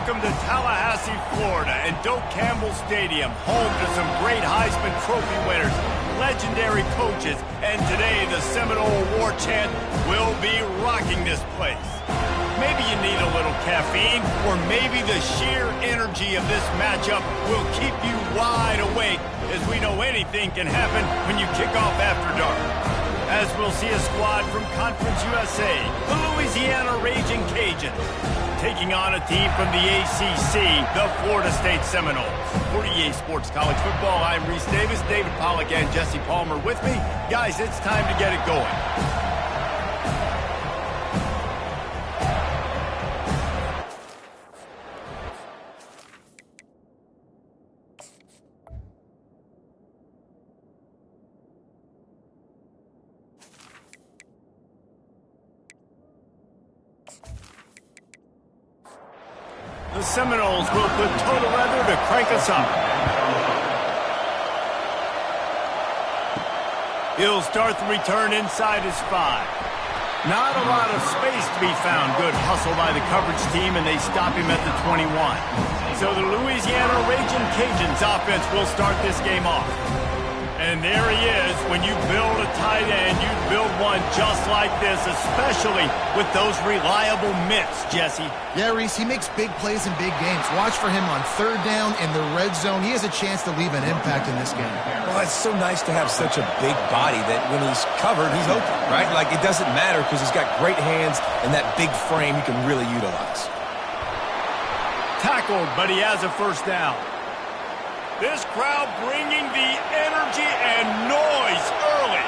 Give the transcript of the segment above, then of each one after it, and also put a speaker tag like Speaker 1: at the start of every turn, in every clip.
Speaker 1: Welcome to Tallahassee, Florida, and Doak Campbell Stadium, home to some great Heisman Trophy winners, legendary coages, and today the Seminole War Chant will be rocking this place. Maybe you need a little caffeine, or maybe the sheer energy of this matchup will keep you wide awake, as we know anything can happen when you kick off after dark. As we'll see a squad from Conference USA, the Louisiana Raging Cajuns, taking on a team from the ACC, the Florida State Seminoles. For EA Sports College Football, I'm Reese Davis, David Pollack, and Jesse Palmer with me. Guys, it's time to get it going. The Seminoles will put total leather to crank us up. He'll start the return inside his 5. Not a lot of space to be found. Good hustle by the coverage team, and they stop him at the 21. So the Louisiana Raging Cajuns offense will start this game off. And there he is. When you build a tight end, you build one just like this, especially with those reliable mitts, Jesse.
Speaker 2: Yeah, Reese, he makes big plays in big games. Watch for him on third down in the red zone. He has a chance to leave an impact in this game.
Speaker 3: Well, it's so nice to have such a big body that when he's covered, he's open, right? Like, it doesn't matter because he's got great hands and that big frame you can really utilize.
Speaker 1: Tackled, but he has a first down. This crowd bringing the energy and noise early.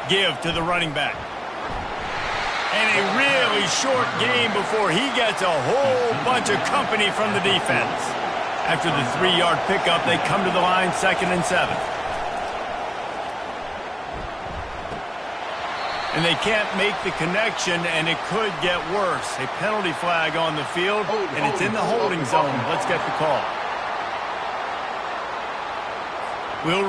Speaker 1: Give to the running back. And a really short game before he gets a whole bunch of company from the defense. After the 3-yard pickup, they come to the line 2nd and 7. And they can't make the connection, and it could get worse. A penalty flag on the field, and it's in the holding zone. Let's get the call. Will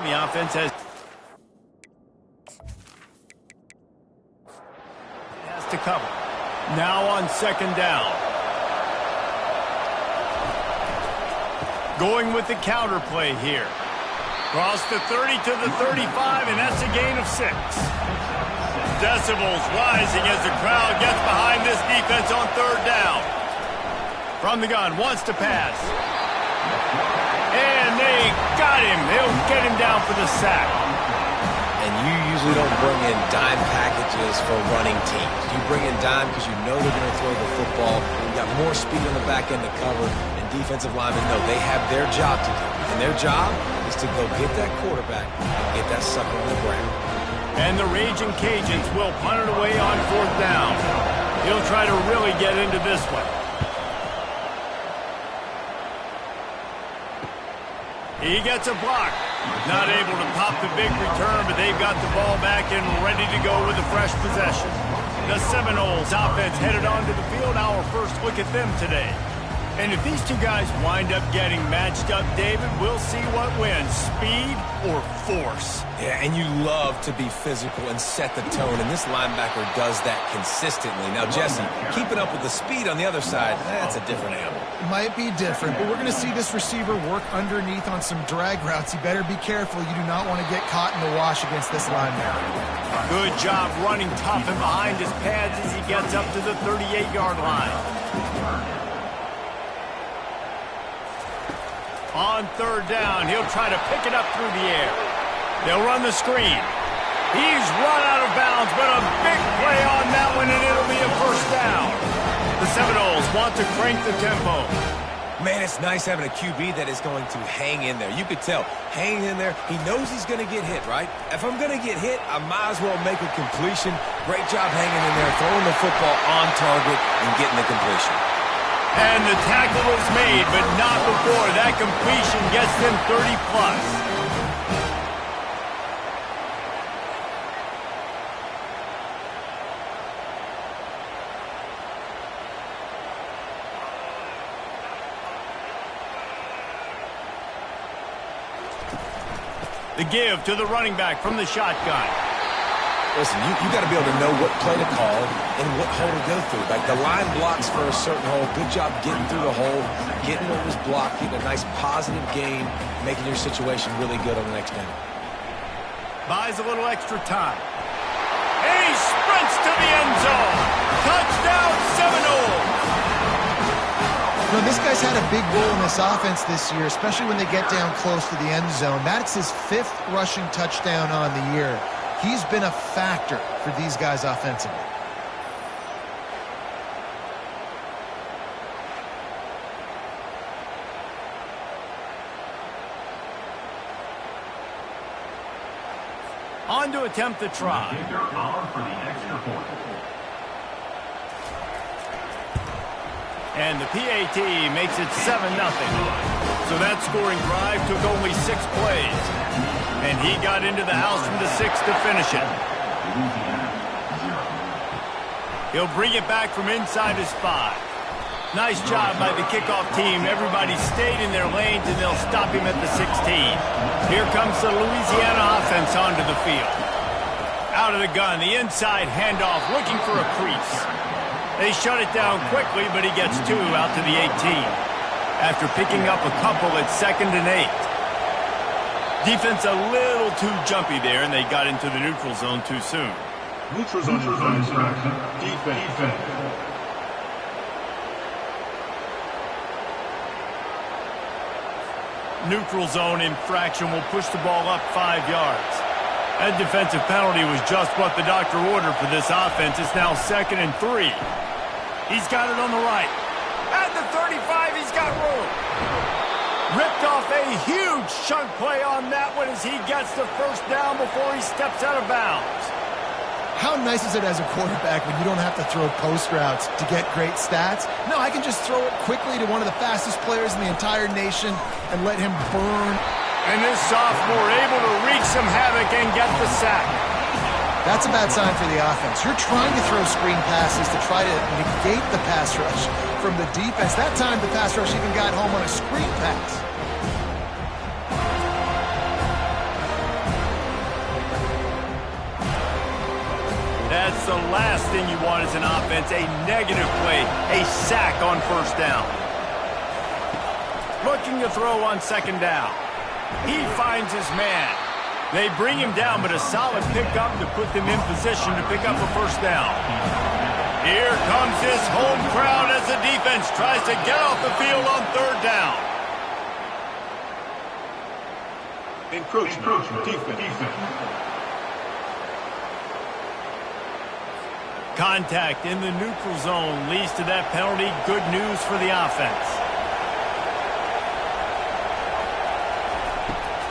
Speaker 1: the offense has to cover. Now on 2nd down. Going with the counter play here. Cross the 30 to the 35, and that's a gain of 6. Decibels rising as the crowd gets behind this defense on 3rd down. From the gun, wants to pass. And they got him. They'll get him down for the sack.
Speaker 3: And you usually don't bring in dime packages for running teams. You bring in dime because you know they're going to throw the football. You got more speed on the back end to cover, and defensive linemen know they have their job to do. And their job is to go get that quarterback and get that sucker on the ground.
Speaker 1: And the Raging Cajuns will punt it away on 4th down. He'll try to really get into this one. He gets a block. Not able to pop the big return, but they've got the ball back and ready to go with a fresh possession. The Seminoles offense headed onto the field. Our first look at them today. And if these two guys wind up getting matched up, David, we'll see what wins, speed or force.
Speaker 3: Yeah, and you love to be physical and set the tone, and this linebacker does that consistently. Now, Jesse, keeping up with the speed on the other side, that's a different animal.
Speaker 2: Might be different, but we're going to see this receiver work underneath on some drag routes. You better be careful. You do not want to get caught in the wash against this linebacker.
Speaker 1: Good job running tough and behind his pads as he gets up to the 38-yard line. On 3rd down, he'll try to pick it up through the air. They'll run the screen. He's run out of bounds, but a big play on that one, and it'll be a first down. The Seminoles want to crank the tempo.
Speaker 3: Man, it's nice having a QB that is going to hang in there. You could tell, hanging in there, he knows he's going to get hit, right? If I'm going to get hit, I might as well make a completion. Great job hanging in there, throwing the football on target and getting the completion.
Speaker 1: And the tackle is made, but not before that completion gets them 30+. The give to the running back from the shotgun.
Speaker 3: Listen, you got to be able to know what play to call and what hole to go through. Like the line blocks for a certain hole. Good job getting through the hole, getting what was blocked, getting a nice positive gain, making your situation really good on the next down.
Speaker 1: Buys a little extra time. And he sprints to the end zone. Touchdown Seminoles.
Speaker 2: You know, this guy's had a big role in this offense this year, especially when they get down close to the end zone. That's his 5th rushing touchdown on the year. He's been a factor for these guys offensively.
Speaker 1: On to attempt the try. And the PAT makes it 7-0. So that scoring drive took only 6 plays. And he got into the house from the 6 to finish it. He'll bring it back from inside his 5. Nice job by the kickoff team. Everybody stayed in their lanes, and they'll stop him at the 16. Here comes the Louisiana offense onto the field. Out of the gun, the inside handoff, looking for a crease. They shut it down quickly, but he gets 2 out to the 18. After picking up a couple at 2nd and 8. Defense a little too jumpy there, and they got into the neutral zone too soon.
Speaker 4: Neutral zone infraction. Defense.
Speaker 1: Neutral zone infraction will push the ball up 5 yards. That defensive penalty was just what the doctor ordered for this offense. It's now 2nd and 3. He's got it on the right. At the 35, he's got room. Ripped off a huge chunk play on that one as he gets the first down before he steps out of bounds.
Speaker 2: How nice is it as a quarterback when you don't have to throw post routes to get great stats? No, I can just throw it quickly to one of the fastest players in the entire nation and let him burn.
Speaker 1: And this sophomore able to wreak some havoc and get the sack.
Speaker 2: That's a bad sign for the offense. You're trying to throw screen passes to try to negate the pass rush from the defense. That time, the pass rush even got home on a screen pass.
Speaker 1: That's the last thing you want as an offense, a negative play, a sack on 1st down. Looking to throw on 2nd down. He finds his man. They bring him down, but a solid pickup to put them in position to pick up a 1st down. Here comes this home crowd as the defense tries to get off the field on 3rd down.
Speaker 4: Encroachment. Defense.
Speaker 1: Contact in the neutral zone leads to that penalty. Good news for the offense.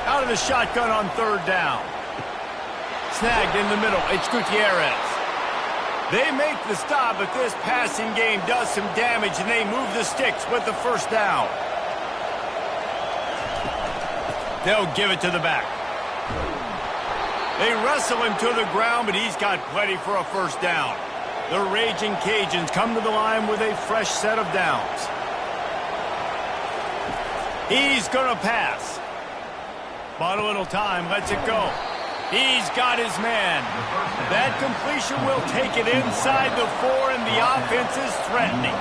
Speaker 1: Out of the shotgun on 3rd down. Snagged in the middle. It's Gutierrez. They make the stop, but this passing game does some damage, and they move the sticks with the 1st down. They'll give it to the back. They wrestle him to the ground, but he's got plenty for a 1st down. The Raging Cajuns come to the line with a fresh set of downs. He's going to pass. Bought a little time, lets it go. He's got his man. That completion will take it inside the 4, and the offense is threatening.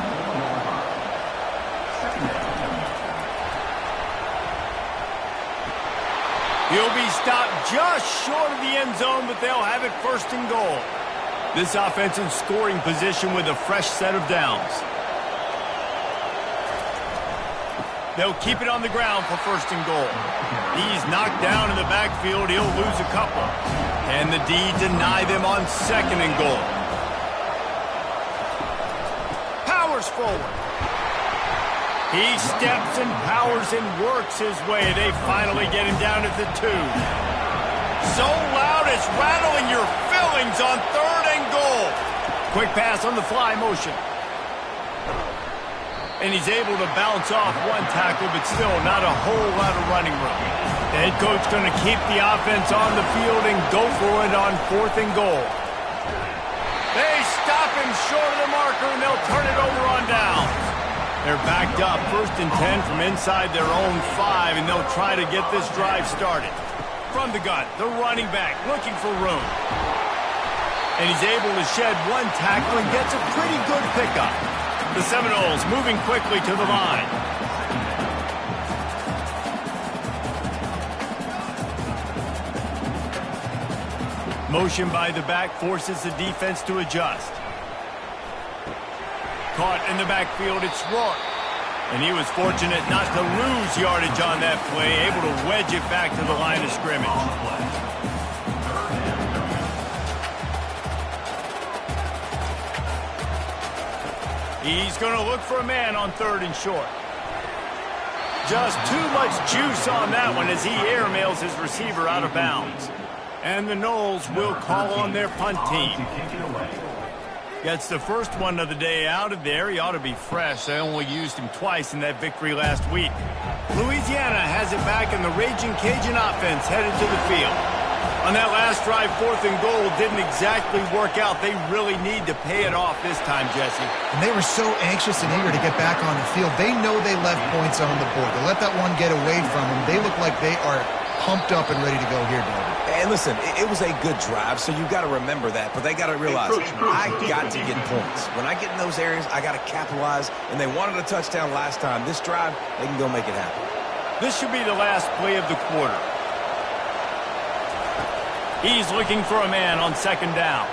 Speaker 1: He'll be stopped just short of the end zone, but they'll have it 1st and goal. This offense in scoring position with a fresh set of downs. They'll keep it on the ground for 1st and goal. He's knocked down in the backfield. He'll lose a couple. And the D deny them on 2nd and goal. Powers forward. He steps and powers and works his way. They finally get him down at the 2. So loud it's rattling your fillings on 3rd and goal. Quick pass on the fly motion. And he's able to bounce off one tackle, but still not a whole lot of running room. The head coach going to keep the offense on the field and go for it on 4th and goal. They stop him short of the marker, and they'll turn it over on downs. They're backed up 1st and 10 from inside their own 5, and they'll try to get this drive started. From the gun, the running back looking for room. And he's able to shed one tackle and gets a pretty good pickup. The Seminoles moving quickly to the line. Motion by the back forces the defense to adjust. Caught in the backfield, it's Rourke. And he was fortunate not to lose yardage on that play, able to wedge it back to the line of scrimmage. He's going to look for a man on 3rd and short. Just too much juice on that one as he airmails his receiver out of bounds. And the Noles will call on their punt team. Gets the first one of the day out of there. He ought to be fresh. They only used him twice in that victory last week. Louisiana has it back, and the Raging Cajun offense headed to the field. On that last drive, 4th and goal didn't exactly work out. They really need to pay it off this time, Jesse.
Speaker 2: And they were so anxious and eager to get back on the field. They know they left points on the board. They let that one get away from them. They look like they are pumped up and ready to go here, David.
Speaker 3: And listen, it was a good drive, so you got to remember that. But they got to realize, I got to get points. When I get in those areas, I got to capitalize. And they wanted a touchdown last time. This drive, they can go make it happen.
Speaker 1: This should be the last play of the quarter. He's looking for a man on 2nd down.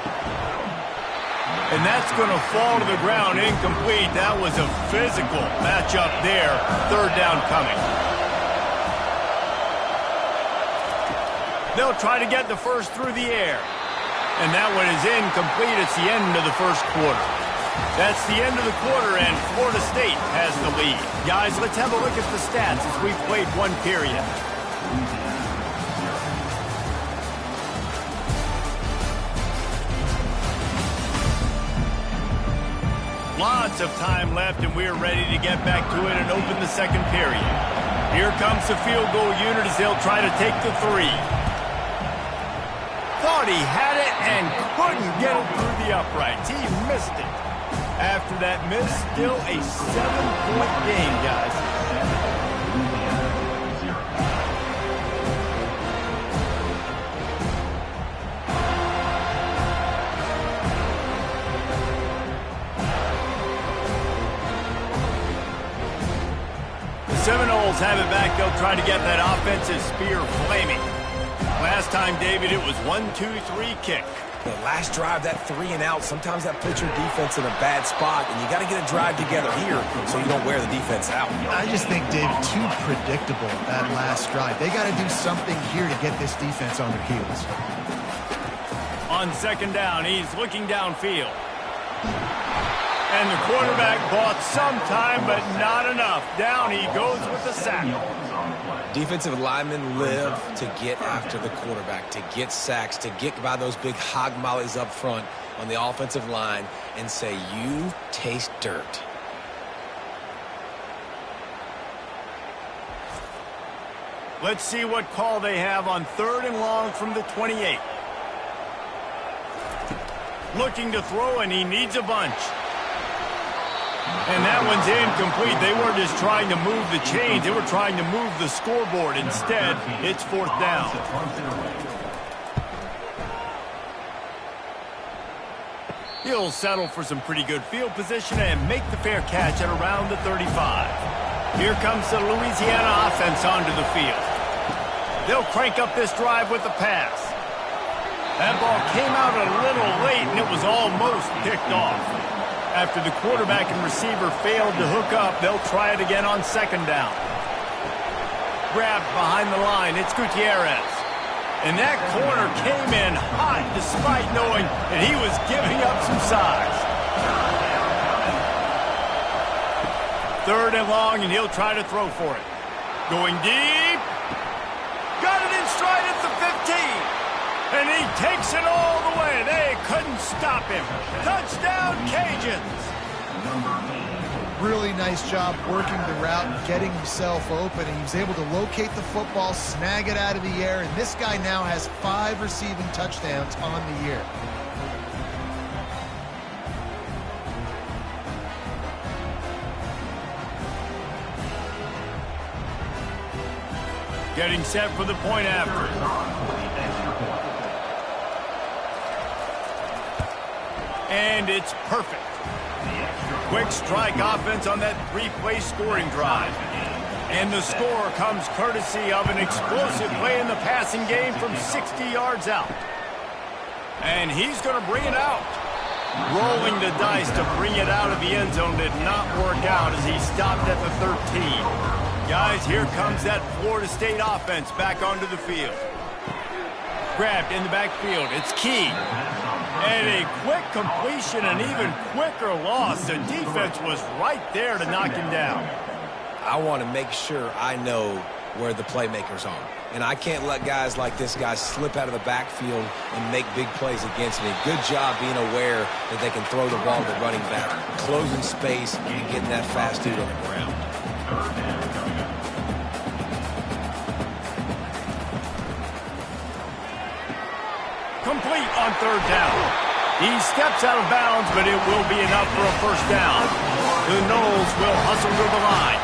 Speaker 1: And that's going to fall to the ground incomplete. That was a physical matchup there. 3rd down coming. They'll try to get the first through the air. And that one is incomplete. It's the end of the first quarter. That's the end of the quarter, and Florida State has the lead. Guys, let's have a look at the stats as we've played one period. Lots of time left, and we're ready to get back to it and open the second period. Here comes the field goal unit as they'll try to take the 3. Thought he had it and couldn't get it through the uprights. He missed it. After that miss, still a 7-point game, guys. The Seminoles have it back. They'll try to get that offensive spear flaming. Last time, David, it was 1-2-3 kick.
Speaker 3: The last drive, that 3 and out, sometimes that puts your defense in a bad spot, and you got to get a drive together here so you don't wear the defense out.
Speaker 2: I just think, Dave, too predictable, that last drive. They got to do something here to get this defense on their heels.
Speaker 1: On 2nd down, he's looking downfield. And the quarterback bought some time, but not enough. Down he goes with the sack.
Speaker 3: Defensive linemen live to get after the quarterback, to get sacks, to get by those big hog mollies up front on the offensive line and say, you taste dirt.
Speaker 1: Let's see what call they have on 3rd and long from the 28. Looking to throw, and he needs a bunch. And that one's incomplete. They weren't just trying to move the chains. They were trying to move the scoreboard. Instead, it's 4th down. He'll settle for some pretty good field position and make the fair catch at around the 35. Here comes the Louisiana offense onto the field. They'll crank up this drive with the pass. That ball came out a little late, and it was almost picked off. After the quarterback and receiver failed to hook up, they'll try it again on 2nd down. Grabbed behind the line, it's Gutierrez. And that corner came in hot despite knowing that he was giving up some size. 3rd and long, and he'll try to throw for it. Going deep. Got it in stride at the 15. And he takes it all the way. They couldn't stop him. Touchdown, Cajuns.
Speaker 2: Really nice job working the route, getting himself open, and he was able to locate the football, snag it out of the air, and this guy now has 5 receiving touchdowns on the year.
Speaker 1: Getting set for the point after. And it's perfect. Quick strike offense on that 3-play scoring drive. And the score comes courtesy of an explosive play in the passing game from 60 yards out. And he's going to bring it out. Rolling the dice to bring it out of the end zone did not work out as he stopped at the 13. Guys, here comes that Florida State offense back onto the field. Grabbed in the backfield. It's Key. And a quick completion, an even quicker loss. The defense was right there to knock him down.
Speaker 3: I want to make sure I know where the playmakers are. And I can't let guys like this guy slip out of the backfield and make big plays against me. Good job being aware that they can throw the ball to the running back, closing space, and getting that fast dude on the ground.
Speaker 1: Complete on 3rd down. He steps out of bounds, but it will be enough for a 1st down. The Noles will hustle to the line.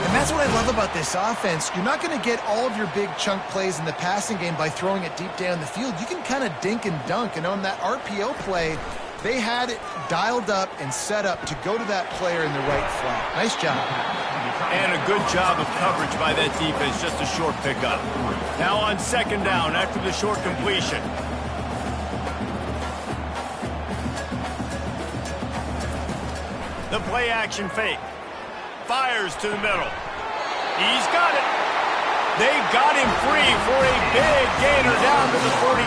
Speaker 2: And that's what I love about this offense. You're not going to get all of your big chunk plays in the passing game by throwing it deep down the field. You can kind of dink and dunk. And on that RPO play, they had it dialed up and set up to go to that player in the right flat. Nice job.
Speaker 1: And a good job of coverage by that defense, just a short pickup. Now on 2nd down after the short completion. The play action fake. Fires to the middle. He's got it. They got him free for a big gainer down to the 43.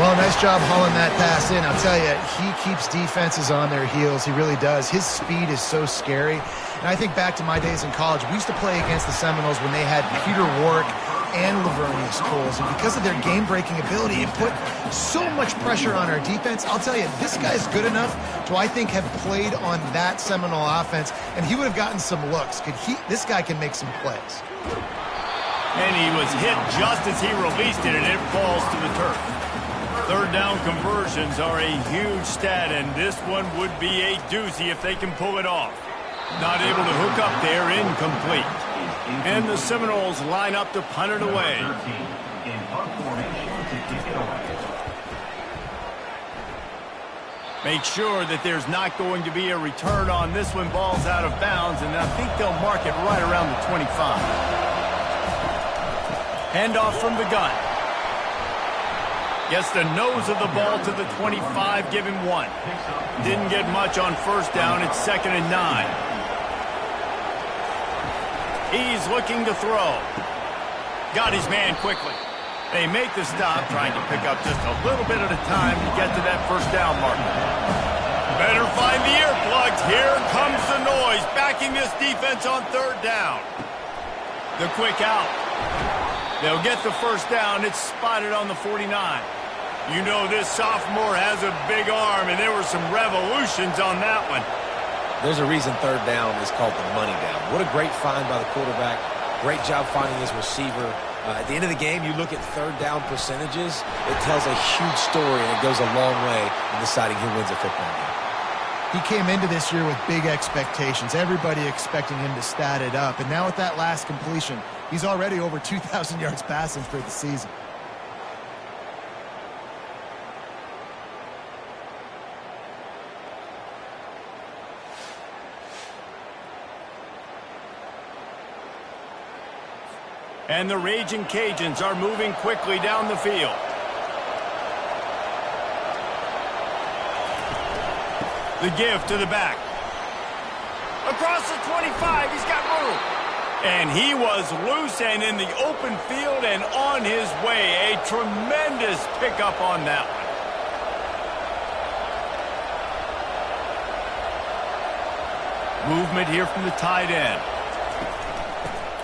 Speaker 2: Well, nice job hauling that pass in. I'll tell you, he keeps defenses on their heels. He really does. His speed is so scary. And I think back to my days in college. We used to play against the Seminoles when they had Peter Warrick and Lavernius Coles. And because of their game-breaking ability, it put so much pressure on our defense. I'll tell you, this guy's good enough to, I think, have played on that Seminole offense, and he would have gotten some looks. This guy can make some plays.
Speaker 1: And he was hit just as he released it, and it falls to the turf. 3rd down conversions are a huge stat, and this one would be a doozy if they can pull it off. Not able to hook up there, incomplete. And the Seminoles line up to punt it away. Make sure that there's not going to be a return on this one. Ball's out of bounds, and I think they'll mark it right around the 25. Handoff from the gun. Gets the nose of the ball to the 25, give him 1. Didn't get much on 1st down. It's 2nd and 9. He's looking to throw. Got his man quickly. They make the stop, trying to pick up just a little bit at a time to get to that 1st down marker. Better find the earplugs. Here comes the noise, backing this defense on 3rd down. The quick out. They'll get the 1st down. It's spotted on the 49. You know this sophomore has a big arm, and there were some revolutions on that one.
Speaker 3: There's a reason 3rd down is called the money down. What a great find by the quarterback. Great job finding his receiver. At the end of the game, you look at 3rd down percentages. It tells a huge story, and it goes a long way in deciding who wins a football game.
Speaker 2: He came into this year with big expectations. Everybody expecting him to stat it up. And now with that last completion, he's already over 2,000 yards passing for the season.
Speaker 1: And the Raging Cajuns are moving quickly down the field. The give to the back. Across the 25, he's got room. And he was loose and in the open field and on his way. A tremendous pickup on that one. Movement here from the tight end.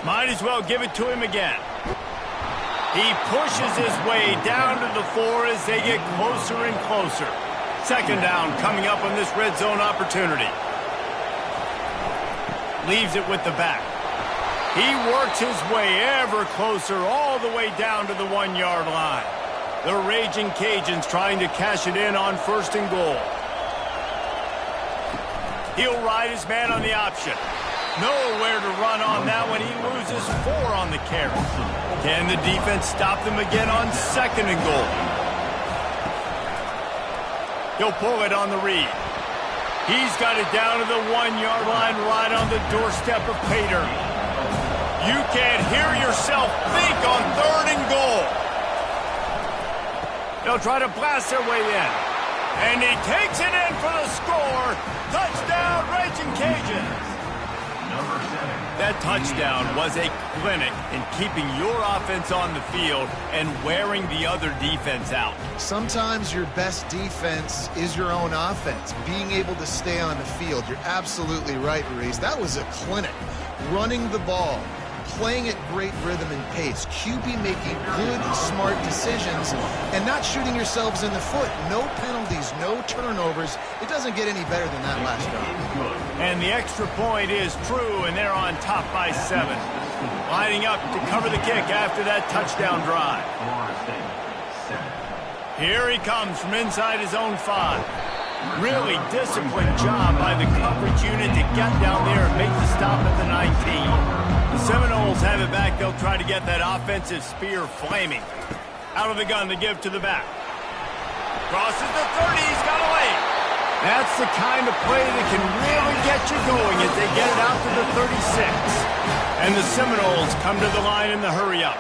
Speaker 1: Might as well give it to him again. He pushes his way down to the 4 as they get closer and closer. Second down coming up on this red zone opportunity. Leaves it with the back. He works his way ever closer all the way down to the 1-yard line. The Raging Cajuns trying to cash it in on 1st and goal. He'll ride his man on the option. Nowhere to run on that one. He loses 4 on the carry. Can the defense stop them again on 2nd and goal? He'll pull it on the read. He's got it down to the 1-yard line right on the doorstep of Pater. You can't hear yourself think on 3rd and goal. They'll try to blast their way in. And he takes it in for the score. Touchdown, Raging Cajuns. That touchdown was a clinic in keeping your offense on the field and wearing the other defense out.
Speaker 2: Sometimes your best defense is your own offense, being able to stay on the field. You're absolutely right, Reese. That was a clinic. Running the ball, playing at great rhythm and pace, QB making good, smart decisions, and not shooting yourselves in the foot. No penalties, no turnovers. It doesn't get any better than that last drive.
Speaker 1: And the extra point is true, and they're on top by 7. Lining up to cover the kick after that touchdown drive. Here he comes from inside his own 5. Really disciplined job by the coverage unit to get down there and make the stop at the 19. The Seminoles have it back. They'll try to get that offensive spear flaming. Out of the gun to give to the back. Crosses the 30. He's got away. That's the kind of play that can really get you going as they get it out to the 36. And the Seminoles come to the line in the hurry-up.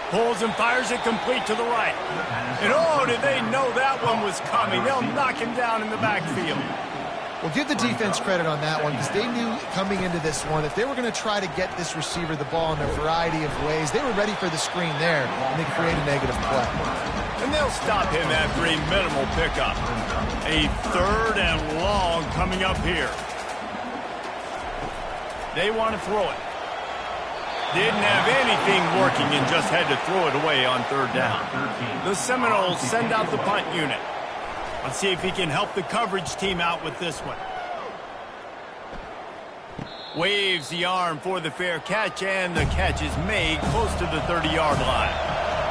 Speaker 1: Pulls and fires it complete to the right. And oh, did they know that one was coming. They'll knock him down in the backfield.
Speaker 2: Well, give the defense credit on that one because they knew coming into this one if they were going to try to get this receiver the ball in a variety of ways, they were ready for the screen there, and they create a negative play.
Speaker 1: And they'll stop him after a minimal pickup. A 3rd and long coming up here. They want to throw it. Didn't have anything working and just had to throw it away on 3rd down. The Seminoles send out the punt unit. Let's see if he can help the coverage team out with this one. Waves the arm for the fair catch, and the catch is made close to the 30-yard line.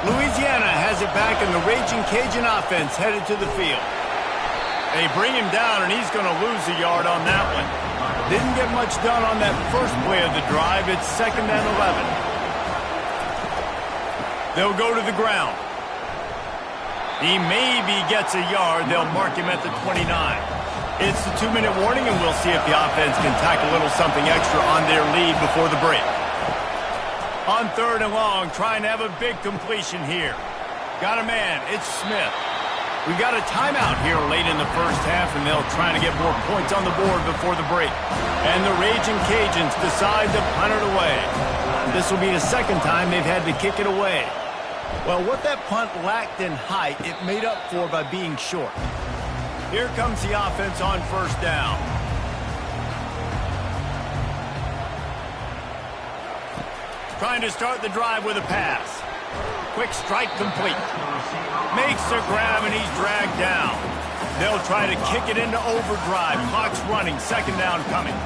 Speaker 1: Louisiana has it back, and the Raging Cajun offense headed to the field. They bring him down, and he's going to lose a yard on that one. Didn't get much done on that first play of the drive. It's 2nd and 11. They'll go to the ground. He maybe gets a yard. They'll mark him at the 29. It's the 2-minute warning, and we'll see if the offense can tack a little something extra on their lead before the break. On 3rd and long, trying to have a big completion here. Got a man. It's Smith. We've got a timeout here late in the first half, and they'll try to get more points on the board before the break. And the Raging Cajuns decide to punt it away. This will be the 2nd time they've had to kick it away. Well, what that punt lacked in height, it made up for by being short. Here comes the offense on 1st down. Trying to start the drive with a pass. Quick strike complete. Makes the grab, and he's dragged down. They'll try to kick it into overdrive. Clock's running. 2nd down coming.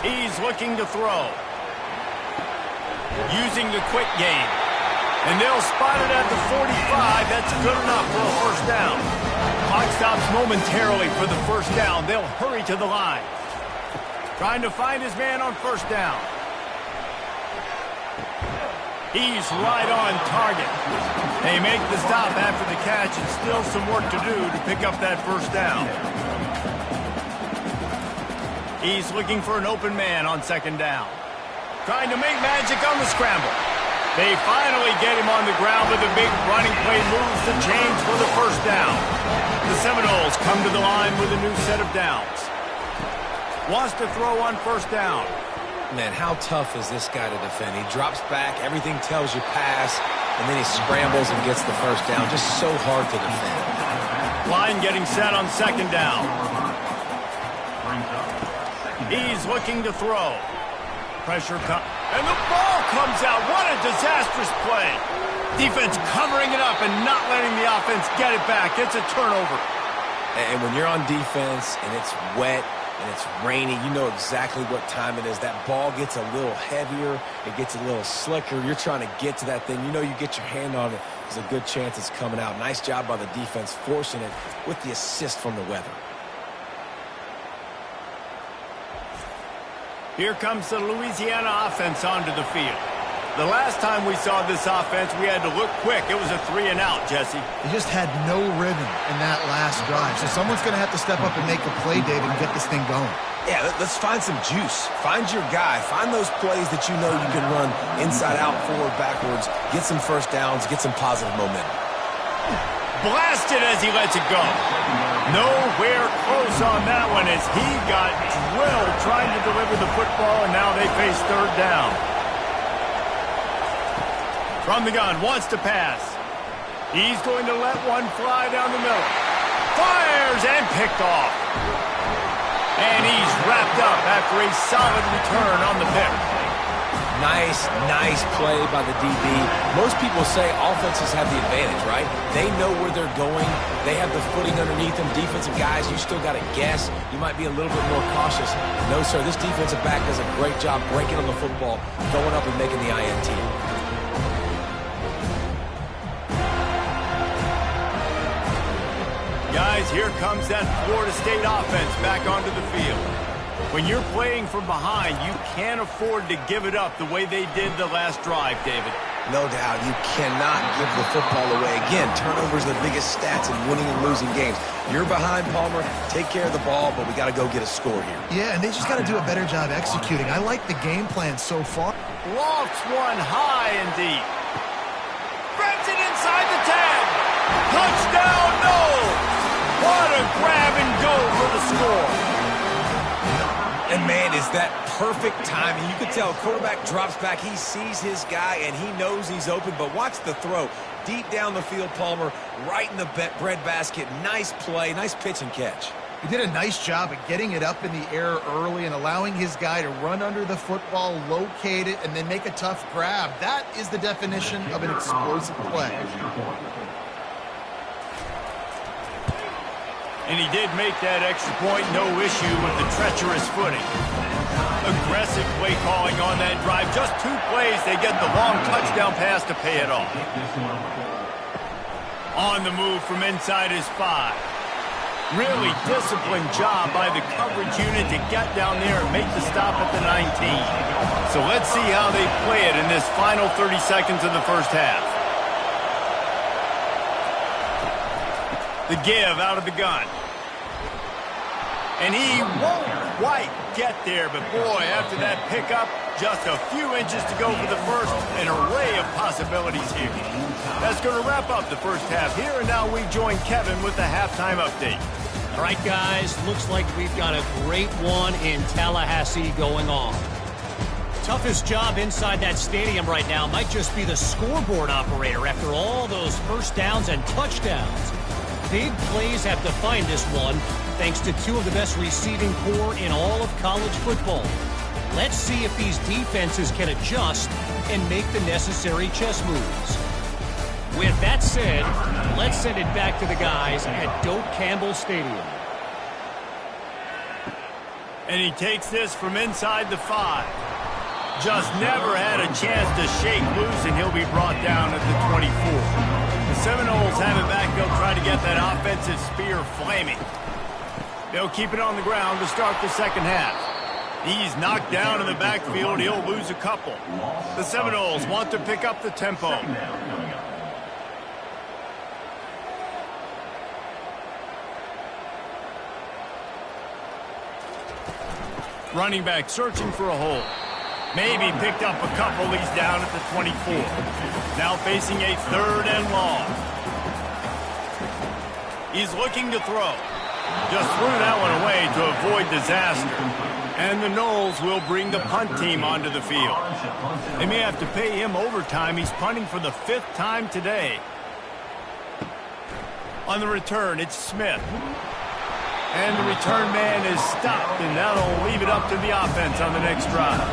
Speaker 1: He's looking to throw. Using the quick game. And they'll spot it at the 45. That's good enough for a 1st down. Clock stops momentarily for the 1st down. They'll hurry to the line. Trying to find his man on 1st down. He's right on target. They make the stop after the catch, and still some work to do to pick up that 1st down. He's looking for an open man on 2nd down. Trying to make magic on the scramble. They finally get him on the ground with a big running play, moves the chains for the 1st down. The Seminoles come to the line with a new set of downs. Wants to throw on 1st down.
Speaker 3: Man, how tough is this guy to defend? He drops back, everything tells you pass, and then he scrambles and gets the first down. Just so hard to defend.
Speaker 1: Line getting set on second down. He's looking to throw. Pressure comes, and the ball comes out. What a disastrous play. Defense covering it up and not letting the offense get it back. It's a turnover.
Speaker 3: And when you're on defense and it's wet and it's rainy, you know exactly what time it is. That ball gets a little heavier. It gets a little slicker. You're trying to get to that thing. You know you get your hand on it. There's a good chance it's coming out. Nice job by the defense forcing it with the assist from the weather.
Speaker 1: Here comes the Louisiana offense onto the field. The last time we saw this offense, we had to look quick. It was a 3-and-out, Jesse.
Speaker 2: He just had no rhythm in that last drive. So someone's going to have to step up and make a play, David, and get this thing going.
Speaker 3: Yeah, let's find some juice. Find your guy. Find those plays that you know you can run inside out, forward, backwards. Get some first downs. Get some positive momentum.
Speaker 1: Blasted as he lets it go. Nowhere close on that one as he got drilled trying to deliver the football, and now they face third down. From the gun, wants to pass. He's going to let one fly down the middle. Fires and picked off. And he's wrapped up after a solid return on the pick.
Speaker 3: Nice play by the DB. Most people say offenses have the advantage, right? They know where they're going. They have the footing underneath them. Defensive guys, you still got to guess. You might be a little bit more cautious. No, sir, this defensive back does a great job breaking on the football, going up and making the INT.
Speaker 1: Guys, here comes that Florida State offense back onto the field. When you're playing from behind, you can't afford to give it up the way they did the last drive, David.
Speaker 3: No doubt. You cannot give the football away. Again, turnovers are the biggest stats in winning and losing games. You're behind, Palmer. Take care of the ball, but we got to go get a score here.
Speaker 2: Yeah, and they just got to do a better job executing. I like the game plan so far.
Speaker 1: Lofts one high and deep. Grabs it inside the 10. Touchdown, no! What a grab and go for the score.
Speaker 3: And, man, is that perfect timing. You can tell quarterback drops back. He sees his guy, and he knows he's open. But watch the throw. Deep down the field, Palmer, right in the bread basket. Nice play, nice pitch and catch.
Speaker 2: He did a nice job of getting it up in the air early and allowing his guy to run under the football, locate it, and then make a tough grab. That is the definition of an explosive play.
Speaker 1: And he did make that extra point, no issue with the treacherous footing. Aggressive play calling on that drive. Just 2 plays, they get the long touchdown pass to pay it off. On the move from inside his 5. Really disciplined job by the coverage unit to get down there and make the stop at the 19. So let's see how they play it in this final 30 seconds of the first half. The give out of the gun. And he won't quite get there, but boy, after that pickup, just a few inches to go for the first. An array of possibilities here. That's going to wrap up the first half here, and now we join Kevin with the halftime update.
Speaker 5: All right, guys, looks like we've got a great one in Tallahassee going on. Toughest job inside that stadium right now might just be the scoreboard operator after all those first downs and touchdowns. Big plays have defined this one, thanks to 2 of the best receiving corps in all of college football. Let's see if these defenses can adjust and make the necessary chess moves. With that said, let's send it back to the guys at Doak Campbell Stadium.
Speaker 1: And he takes this from inside the 5. Just never had a chance to shake loose, and he'll be brought down at the 24. The Seminoles have it back. They'll try to get that offensive spear flaming. They'll keep it on the ground to start the second half. He's knocked down in the backfield. He'll lose a couple. The Seminoles want to pick up the tempo. Running back searching for a hole. Maybe picked up a couple. He's down at the 24. Now facing a 3rd and long. He's looking to throw. Just threw that one away to avoid disaster. And the Noles will bring the punt team onto the field. They may have to pay him overtime. He's punting for the 5th time today. On the return, it's Smith. And the return man is stopped, and that'll leave it up to the offense on the next drive.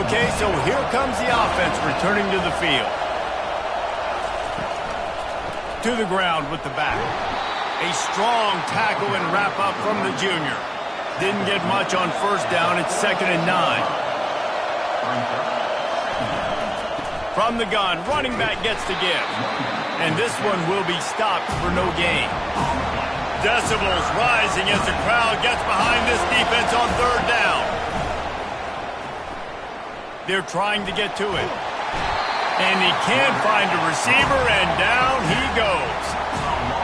Speaker 1: Okay, so here comes the offense returning to the field. To the ground with the back. A strong tackle and wrap-up from the junior. Didn't get much on first down. It's 2nd and 9. From the gun, running back gets to give. And this one will be stopped for no gain. Decibels rising as the crowd gets behind this defense on 3rd down. They're trying to get to it. And he can't find a receiver, and down he goes.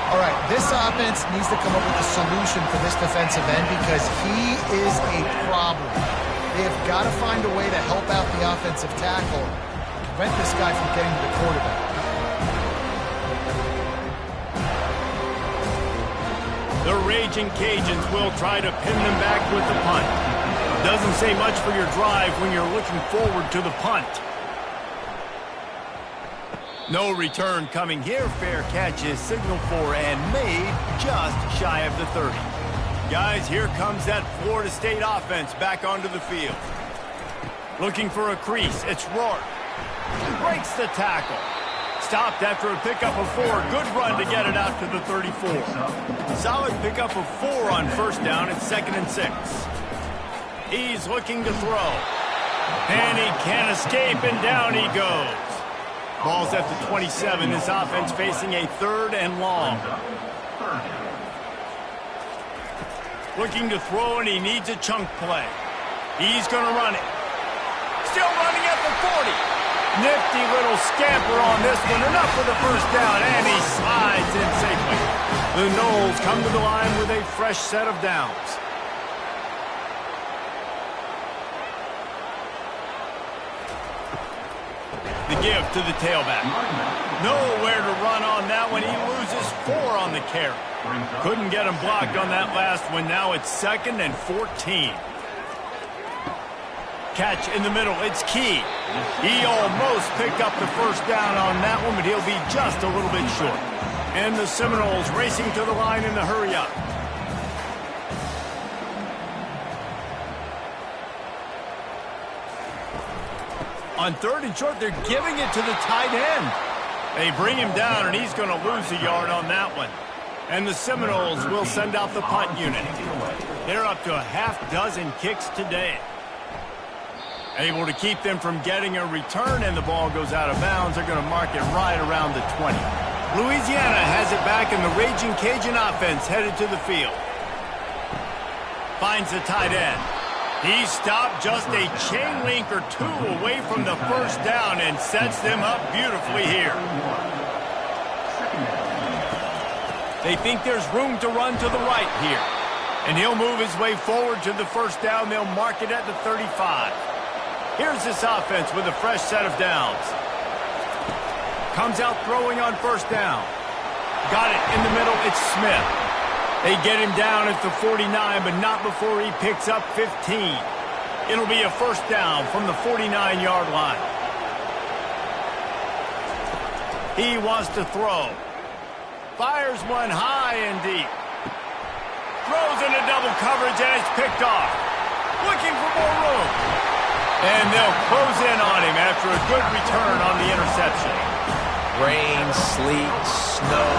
Speaker 2: All right, this offense needs to come up with a solution for this defensive end because he is a problem. They have got to find a way to help out the offensive tackle and prevent this guy from getting to the quarterback.
Speaker 1: The Raging Cajuns will try to pin them back with the punt. Doesn't say much for your drive when you're looking forward to the punt. No return coming here. Fair catch is signaled for and made just shy of the 30. Guys, here comes that Florida State offense back onto the field. Looking for a crease. It's Rourke. Breaks the tackle. Stopped after a pickup of 4. Good run to get it out to the 34. Solid pickup of 4 on first down. It's 2nd and 6. He's looking to throw. And he can't escape, and down he goes. Ball's at the 27. This offense facing a 3rd and long. Looking to throw, and he needs a chunk play. He's going to run it. Still running at the 40. Nifty little scamper on this one. Enough for the first down, and he slides in safely. The Noles come to the line with a fresh set of downs. The give to the tailback. Nowhere to run on that one. He loses 4 on the carry. Couldn't get him blocked on that last one. Now it's 2nd and 14. Catch in the middle. It's Key. He almost picked up the first down on that one, but he'll be just a little bit short. And the Seminoles racing to the line in the hurry-up. On 3rd and short, they're giving it to the tight end. They bring him down, and he's going to lose a yard on that one. And the Seminoles will send out the punt unit. They're up to a half-dozen kicks today. Able to keep them from getting a return, and the ball goes out of bounds. They're going to mark it right around the 20. Louisiana has it back, and the Raging Cajun offense headed to the field. Finds the tight end. He stopped just a chain link or 2 away from the first down and sets them up beautifully here. They think there's room to run to the right here. And he'll move his way forward to the first down. They'll mark it at the 35. Here's this offense with a fresh set of downs. Comes out throwing on first down. Got it in the middle. It's Smith. They get him down at the 49, but not before he picks up 15. It'll be a first down from the 49-yard line. He wants to throw. Fires one high and deep. Throws into double coverage, and it's picked off. Looking for more room. And they'll close in on him after a good return on the interception.
Speaker 3: Rain, sleet, snow,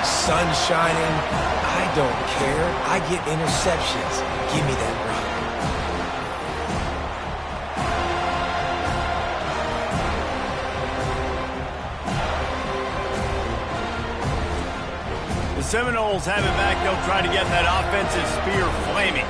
Speaker 3: sun shining. I don't care. I get interceptions. Give me that rock.
Speaker 1: The Seminoles have it back. They'll try to get that offensive spear flaming.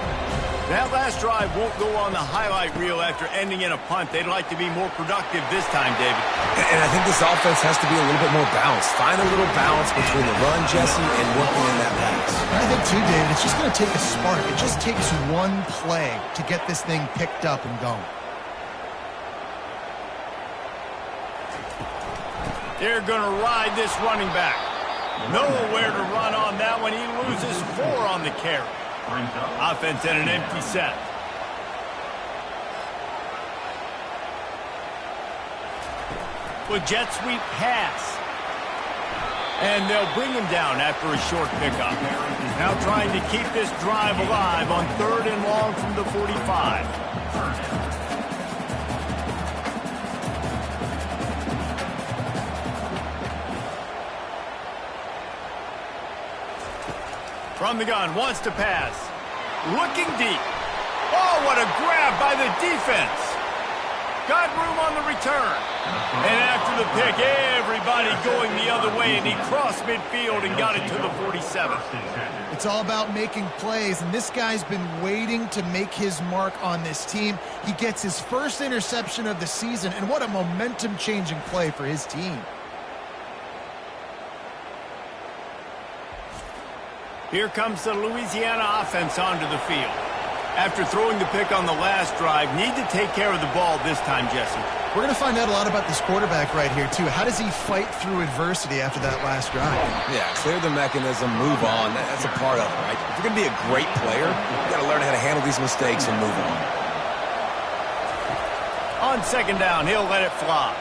Speaker 1: That last drive won't go on the highlight reel after ending in a punt. They'd like to be more productive this time, David.
Speaker 3: And I think this offense has to be a little bit more balanced. Find a little balance between the run, Jesse, and working in that pass.
Speaker 2: I think, too, David, it's just going to take a spark. It just takes one play to get this thing picked up and going.
Speaker 1: They're going to ride this running back. Nowhere to run on that one. He loses 4 on the carry. Offense in an empty set. with jet sweep pass. And they'll bring him down after a short pickup. Now trying to keep this drive alive on 3rd and long from the 45. From the gun, wants to pass. Looking deep. Oh, what a grab by the defense. Got room on the return. And after the pick, everybody going the other way, and he crossed midfield and got it to the 47.
Speaker 2: It's all about making plays, and this guy's been waiting to make his mark on this team. He gets his first interception of the season, and what a momentum-changing play for his team.
Speaker 1: Here comes the Louisiana offense onto the field. After throwing the pick on the last drive, need to take care of the ball this time, Jesse.
Speaker 2: We're going to find out a lot about this quarterback right here, too. How does he fight through adversity after that last drive?
Speaker 3: Yeah, clear the mechanism, move on. That's a part of it, right? If you're going to be a great player, you got to learn how to handle these mistakes and move on.
Speaker 1: On 2nd down, he'll let it fly.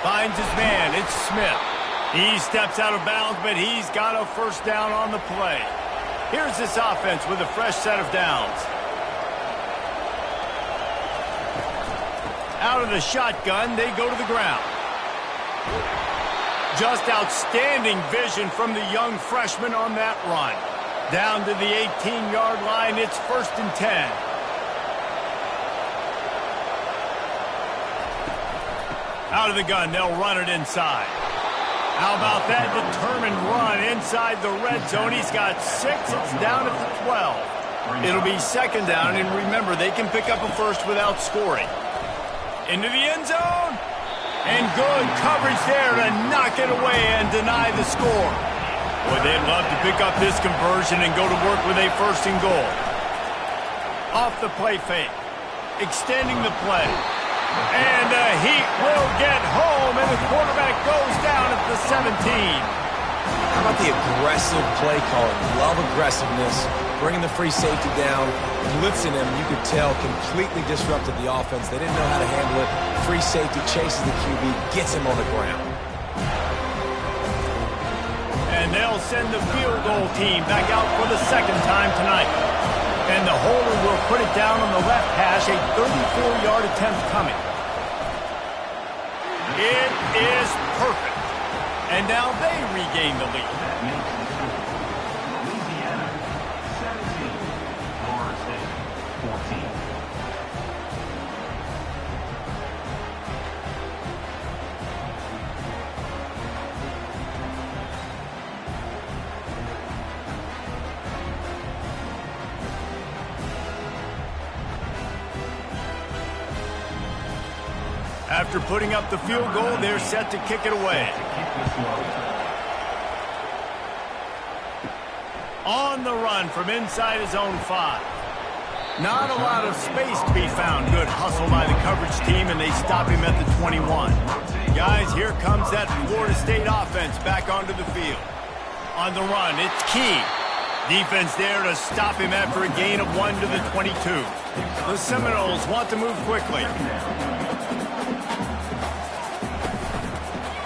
Speaker 1: Finds his man. It's Smith. He steps out of bounds, but he's got a first down on the play. Here's this offense with a fresh set of downs. Out of the shotgun, they go to the ground. Just outstanding vision from the young freshman on that run. Down to the 18-yard line, it's 1st and 10. Out of the gun, they'll run it inside. How about that determined run inside the red zone? He's got 6. It's down at the 12. It'll be 2nd down, and remember, they can pick up a first without scoring. Into the end zone. And good coverage there to knock it away and deny the score. Boy, they'd love to pick up this conversion and go to work with a 1st and goal. Off the play fake. Extending the play. And Heat will get home, and the quarterback goes down at the 17.
Speaker 3: How about the aggressive play calling? Love aggressiveness, bringing the free safety down, blitzing him. You could tell completely disrupted the offense. They didn't know how to handle it. Free safety chases the QB, gets him on the ground.
Speaker 1: And they'll send the field goal team back out for the 2nd time tonight. And the holder will put it down on the left hash, a 34-yard attempt coming. It is perfect. And now they regain the lead.
Speaker 4: Louisiana 17, Florida State 14.
Speaker 1: After putting up the field goal, they're set to kick it away. On the run from inside his own 5. Not a lot of space to be found. Good hustle by the coverage team, and they stop him at the 21. Guys, here comes that Florida State offense back onto the field. On the run, it's Key. Defense there to stop him after a gain of 1 to the 22. The Seminoles want to move quickly.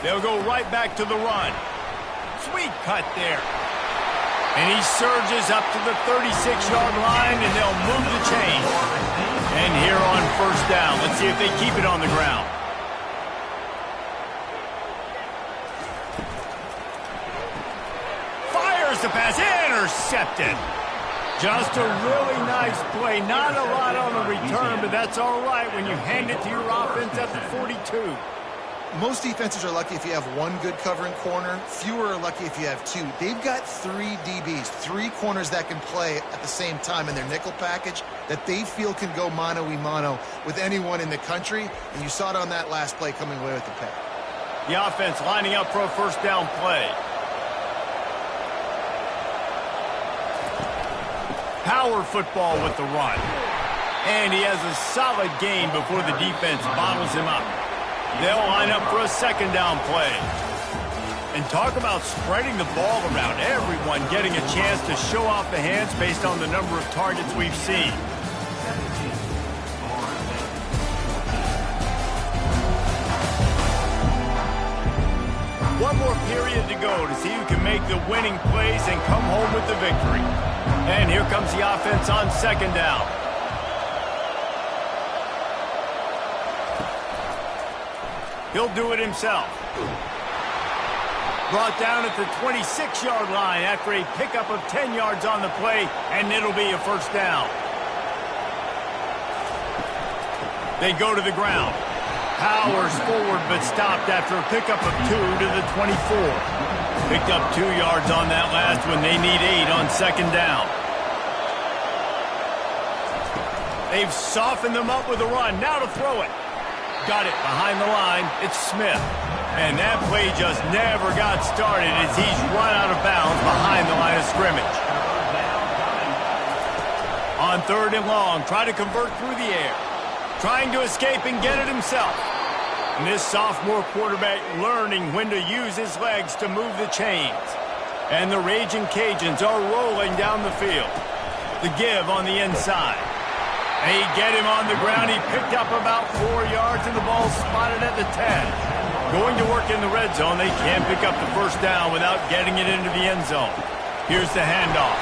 Speaker 1: They'll go right back to the run. Sweet cut there. And he surges up to the 36-yard line, and they'll move the chains. And here on 1st down, let's see if they keep it on the ground. Fires the pass, intercepted. Just a really nice play. Not a lot on the return, but that's all right when you hand it to your offense at the 42.
Speaker 2: Most defenses are lucky if you have one good covering corner. Fewer are lucky if you have 2. They've got 3 DBs, 3 corners that can play at the same time in their nickel package that they feel can go mano-a-mano with anyone in the country. And you saw it on that last play coming away with the pick.
Speaker 1: The offense lining up for a 1st down play. Power football with the run. And he has a solid gain before the defense bottles him up. They'll line up for a 2nd down play. And talk about spreading the ball around. Everyone getting a chance to show off the hands based on the number of targets we've seen. period to go to see who can make the winning plays and come home with the victory. And here comes the offense on second down. He'll do it himself. Brought down at the 26-yard line after a pickup of 10 yards on the play, and it'll be a first down. They go to the ground. Powers forward, but stopped after a pickup of 2 to the 24. Picked up 2 yards on that last one. They need 8 on second down. They've softened them up with a run. Now to throw it. Got it behind the line. It's Smith. And that play just never got started as he's run out of bounds behind the line of scrimmage. On third and long, try to convert through the air. Trying to escape and get it himself. And this sophomore quarterback learning when to use his legs to move the chains. And the Raging Cajuns are rolling down the field. The give on the inside. They get him on the ground. He picked up about 4 yards, and the ball spotted at the 10. Going to work in the red zone. They can't pick up the first down without getting it into the end zone. Here's the handoff.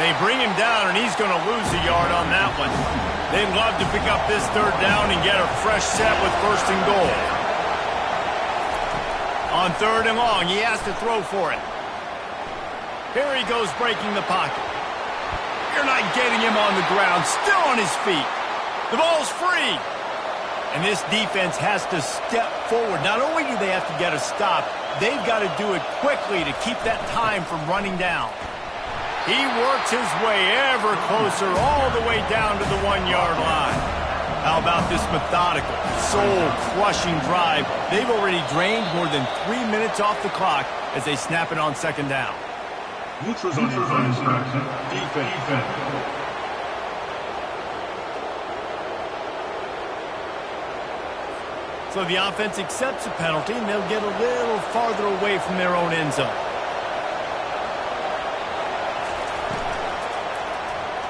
Speaker 1: They bring him down, and he's going to lose a yard on that one. They'd love to pick up this third down and get a fresh set with first and goal. On third and long, he has to throw for it. Here he goes breaking the pocket. You're not getting him on the ground, still on his feet. The ball's free. And this defense has to step forward. Not only do they have to get a stop, they've got to do it quickly to keep that time from running down. He works his way ever closer all the way down to the 1-yard line. How about this methodical, soul-crushing drive? They've already drained more than 3 minutes off the clock as they snap it on second down.
Speaker 4: Defense.
Speaker 1: So the offense accepts a penalty, and they'll get a little farther away from their own end zone.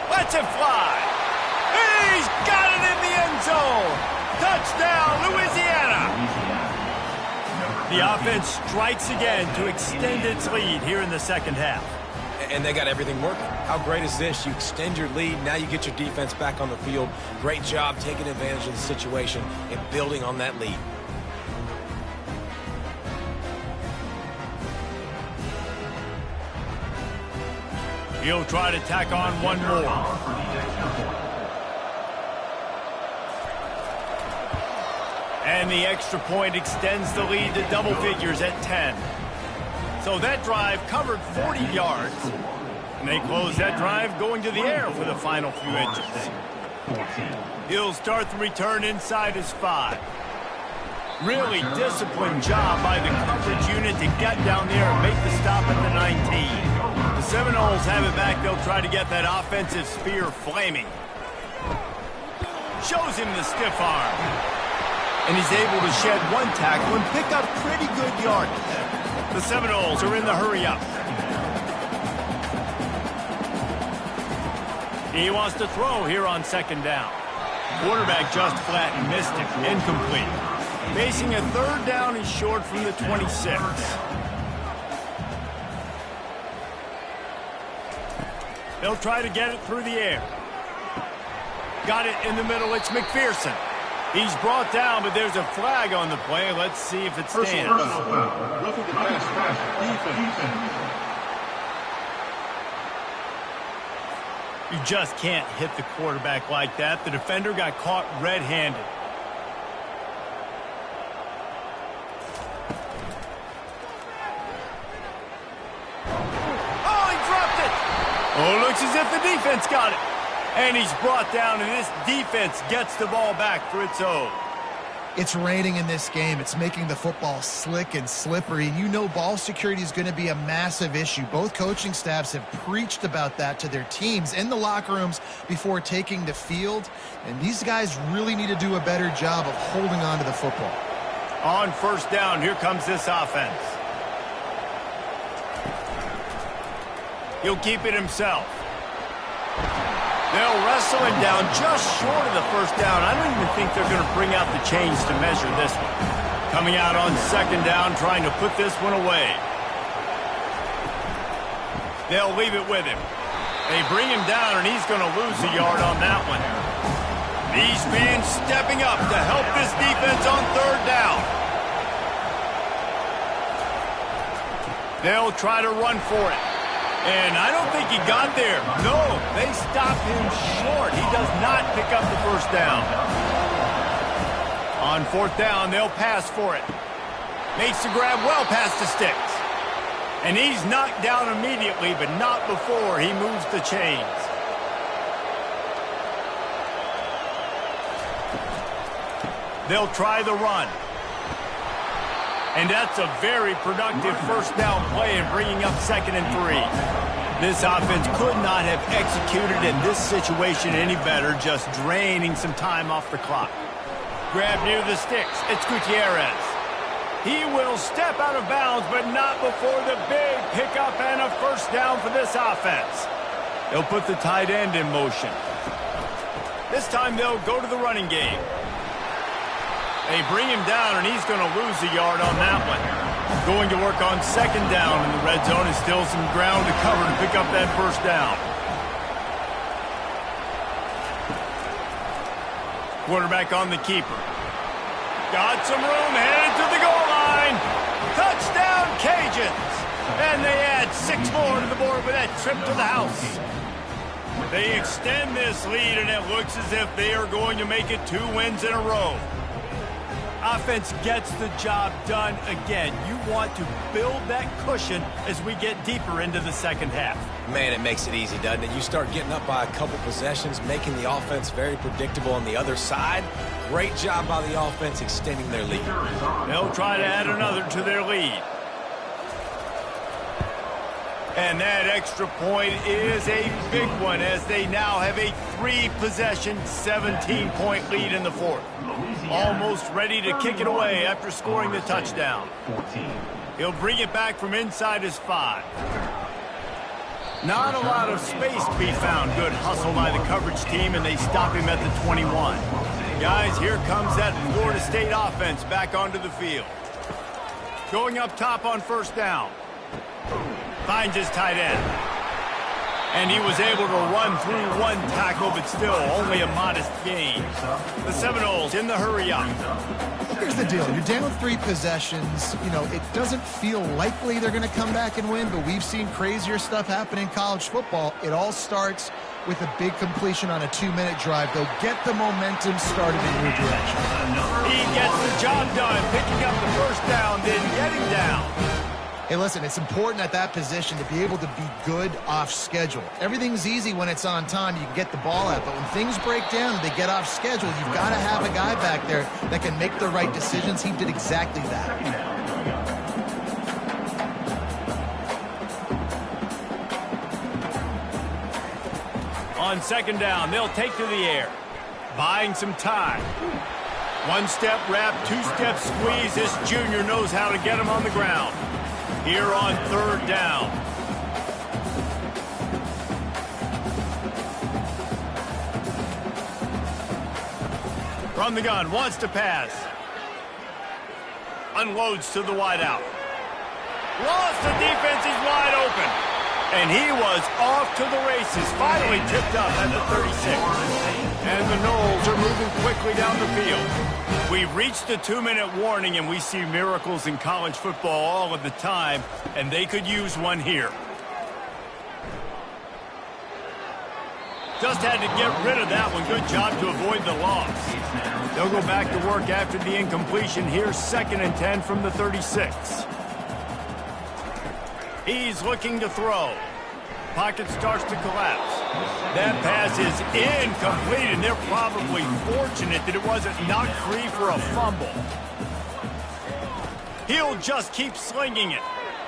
Speaker 1: Lets it fly. He's got it in the end zone. Touchdown, Louisiana. The offense strikes again to extend its lead here in the second half.
Speaker 3: And they got everything working. How great is this? You extend your lead. Now you get your defense back on the field. Great job taking advantage of the situation and building on that lead.
Speaker 1: He'll try to tack on one more. And the extra point extends the lead to double figures at 10. So that drive covered 40 yards. And they close that drive going to the air for the final few inches. He'll start the return inside his 5. Really disciplined job by the coverage unit to get down there and make the stop at the 19. The Seminoles have it back. They'll try to get that offensive spear flaming. Shows him the stiff arm. And he's able to shed one tackle and pick up pretty good yardage. The Seminoles are in the hurry-up. He wants to throw here on second down. Quarterback just flat and missed it. Incomplete. Facing a third down and short from the 26. They'll try to get it through the air. Got it in the middle. It's McPherson. He's brought down, but there's a flag on the play. Let's see if it stands. You just can't hit the quarterback like that. The defender got caught red-handed. Oh, he dropped it! Oh, looks as if the defense got it. And he's brought down, and this defense gets the ball back for its own.
Speaker 2: It's raining in this game. It's making the football slick and slippery. And you know ball security is going to be a massive issue. Both coaching staffs have preached about that to their teams in the locker rooms before taking the field. And these guys really need to do a better job of holding on to the football.
Speaker 1: On first down, here comes this offense. He'll keep it himself. They'll wrestle him down just short of the first down. I don't even think they're going to bring out the chains to measure this one. Coming out on second down, trying to put this one away. They'll leave it with him. They bring him down, and he's going to lose a yard on that one. These fans stepping up to help this defense on third down. They'll try to run for it. And I don't think he got there. No, they stopped him short. He does not pick up the first down. On fourth down, they'll pass for it. Makes the grab well past the sticks. And he's knocked down immediately, but not before he moves the chains. They'll try the run. And that's a very productive first down play in bringing up 2nd and 3. This offense could not have executed in this situation any better, just draining some time off the clock. Grab near the sticks. It's Gutierrez. He will step out of bounds, but not before the big pickup and a first down for this offense. They'll put the tight end in motion. This time they'll go to the running game. They bring him down, and he's going to lose a yard on that one. Going to work on second down in the red zone. Is still some ground to cover to pick up that first down. Quarterback on the keeper. Got some room, headed to the goal line. Touchdown, Cajuns. And they add 6 more to the board with that trip to the house. They extend this lead, and it looks as if they are going to make it 2 wins in a row. Offense gets the job done again. You want to build that cushion as we get deeper into the second half.
Speaker 3: Man, it makes it easy, doesn't it? You start getting up by a couple possessions, making the offense very predictable on the other side. Great job by the offense extending their lead.
Speaker 1: They'll try to add another to their lead. And that extra point is a big one as they now have a 3-possession, 17-point lead in the fourth. Almost ready to kick it away after scoring the touchdown. He'll bring it back from inside his 5. Not a lot of space to be found. Good hustle by the coverage team, and they stop him at the 21. Guys, here comes that Florida State offense back onto the field. Going up top on first down. Finds his tight end. And he was able to run through 1 tackle, but still only a modest gain. The Seminoles in the hurry-up.
Speaker 2: Here's the deal. You're down 3 possessions. You know, it doesn't feel likely they're going to come back and win, but we've seen crazier stuff happen in college football. It all starts with a big completion on a 2-minute drive. They'll get the momentum started in your direction.
Speaker 1: He gets the job done, picking up the first down, then getting down.
Speaker 2: Hey, listen, it's important at that position to be able to be good off schedule. Everything's easy when it's on time. You can get the ball out. But when things break down and they get off schedule, you've got to have a guy back there that can make the right decisions. He did exactly that.
Speaker 1: On second down, they'll take to the air. Buying some time. 1-step wrap, 2-step squeeze. This junior knows how to get him on the ground. Here on third down. From the gun, wants to pass. Unloads to the wideout. Lost, the defense is wide open. And he was off to the races. Finally tipped up at the 36. And the Noles are moving quickly down the field. We've reached the 2-minute warning, and we see miracles in college football all of the time, and they could use one here. Just had to get rid of that one. Good job to avoid the loss. They'll go back to work after the incompletion. Here's 2nd and 10 from the 36. He's looking to throw. Pocket starts to collapse. That pass is incomplete, and they're probably fortunate that it wasn't knocked free for a fumble. He'll just keep slinging it.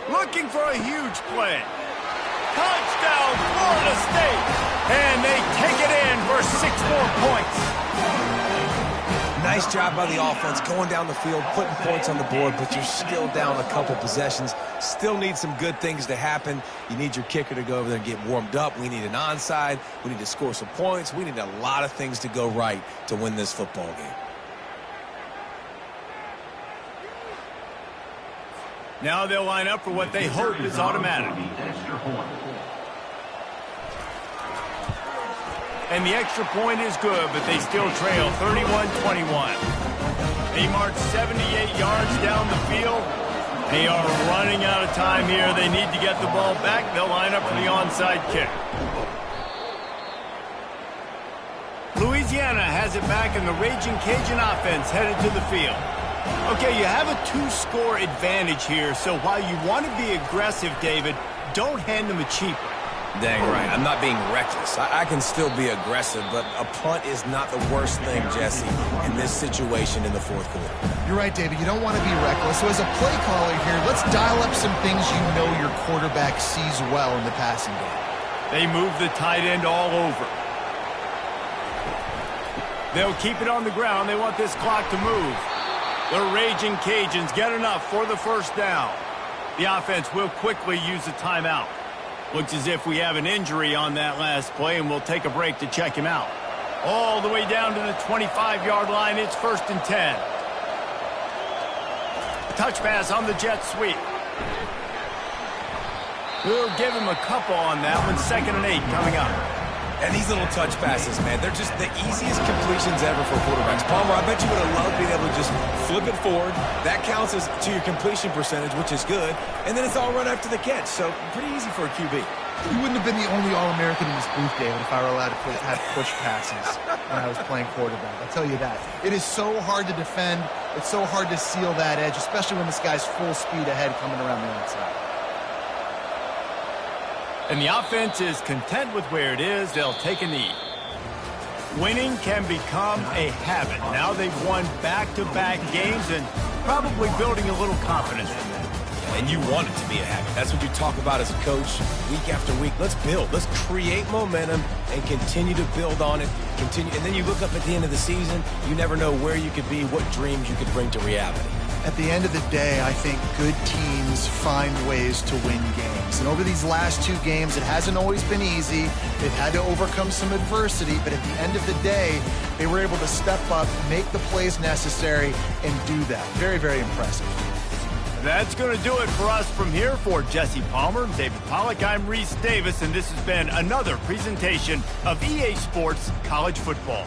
Speaker 1: Looking for a huge play. Touchdown, Florida State! And they take it in for 6 more points.
Speaker 3: Nice job by the offense going down the field, putting points on the board, but you're still down a couple possessions. Still need some good things to happen. You need your kicker to go over there and get warmed up. We need an onside. We need to score some points. We need a lot of things to go right to win this football game.
Speaker 1: Now they'll line up for what they hope is automatic. And the extra point is good, but they still trail 31-21. They march 78 yards down the field. They are running out of time here. They need to get the ball back. They'll line up for the onside kick. Louisiana has it back, and the Raging Cajun offense headed to the field. Okay, you have a 2-score advantage here, so while you want to be aggressive, David, don't hand them a cheap one.
Speaker 3: Dang right. I'm not being reckless. I can still be aggressive, but a punt is not the worst thing, Jesse, in this situation in the fourth quarter.
Speaker 2: You're right, David. You don't want to be reckless. So as a play caller here, let's dial up some things you know your quarterback sees well in the passing game.
Speaker 1: They move the tight end all over. They'll keep it on the ground. They want this clock to move. The Raging Cajuns get enough for the first down. The offense will quickly use a timeout. Looks as if we have an injury on that last play, and we'll take a break to check him out. All the way down to the 25-yard line. It's 1st and 10. Touch pass on the jet sweep. We'll give him a couple on that one. 2nd and 8 coming up.
Speaker 3: And these little touch passes, man, they're just the easiest completions ever for quarterbacks. Palmer, I bet you would have loved being able to just flip it forward. That counts as to your completion percentage, which is good. And then it's all run after the catch. So pretty easy for a QB.
Speaker 2: You wouldn't have been the only All-American in this booth, David, if I were allowed to have push passes when I was playing quarterback. I'll tell you that. It is so hard to defend. It's so hard to seal that edge, especially when this guy's full speed ahead coming around the outside.
Speaker 1: And the offense is content with where it is. They'll take a knee. Winning can become a habit. Now they've won back-to-back games and probably building a little confidence in them.
Speaker 3: And you want it to be a habit. That's what you talk about as a coach week after week. Let's build. Let's create momentum and continue to build on it. Continue, and then you look up at the end of the season. You never know where you could be, what dreams you could bring to reality.
Speaker 2: At the end of the day, I think good teams find ways to win games. And over these last 2 games, it hasn't always been easy. They've had to overcome some adversity, but at the end of the day, they were able to step up, make the plays necessary, and do that. Very, very impressive.
Speaker 1: That's going to do it for us from here. For Jesse Palmer, David Pollack, I'm Reese Davis, and this has been another presentation of EA Sports College Football.